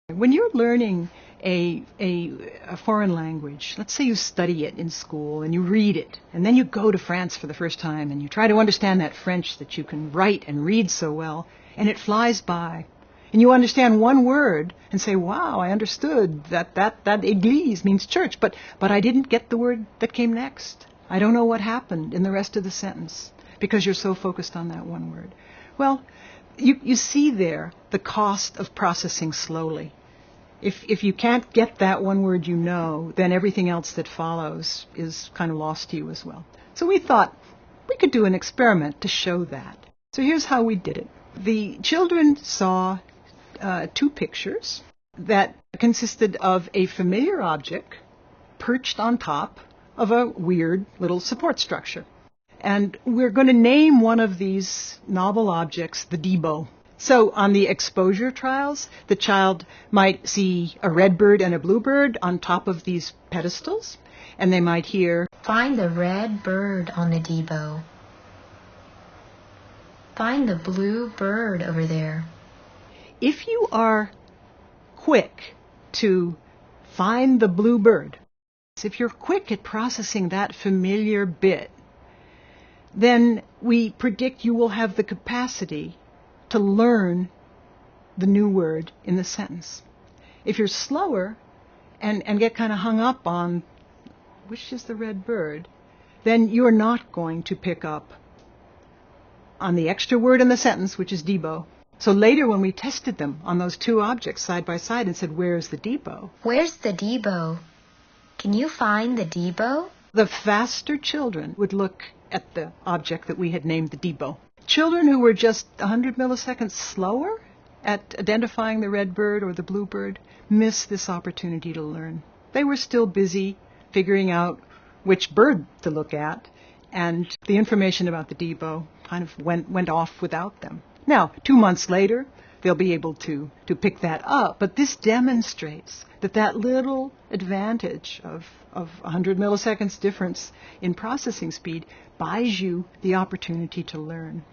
When you're learning a foreign language, let's say you study it in school and you read it, and then you go to France for the first time and you try to understand that French that you can write and read so well, and it flies by. And you understand one word and say, wow, I understood that église means church, but I didn't get the word that came next. I don't know what happened in the rest of the sentence because you're so focused on that one word. Well, you see there the cost of processing slowly. If you can't get that one word you know, then everything else that follows is kind of lost to you as well. So we thought we could do an experiment to show that. So here's how we did it. The children saw two pictures that consisted of a familiar object perched on top of a weird little support structure. And we're going to name one of these novel objects the Debo. So on the exposure trials, the child might see a red bird and a blue bird on top of these pedestals, and they might hear, "Find the red bird on the Debo. Find the blue bird over there." If you are quick to find the blue bird, if you're quick at processing that familiar bit, then we predict you will have the capacity to learn the new word in the sentence. If you're slower and get kind of hung up on which is the red bird, then you're not going to pick up on the extra word in the sentence, which is Debo. So later when we tested them on those two objects side by side and said, where's the Debo? Where's the Debo? Can you find the Debo? The faster children would look at the object that we had named the Debo. Children who were just 100 milliseconds slower at identifying the red bird or the blue bird missed this opportunity to learn. They were still busy figuring out which bird to look at, and the information about the Debo kind of went off without them. Now, 2 months later, they'll be able to pick that up, but this demonstrates that little advantage of 100 milliseconds difference in processing speed buys you the opportunity to learn.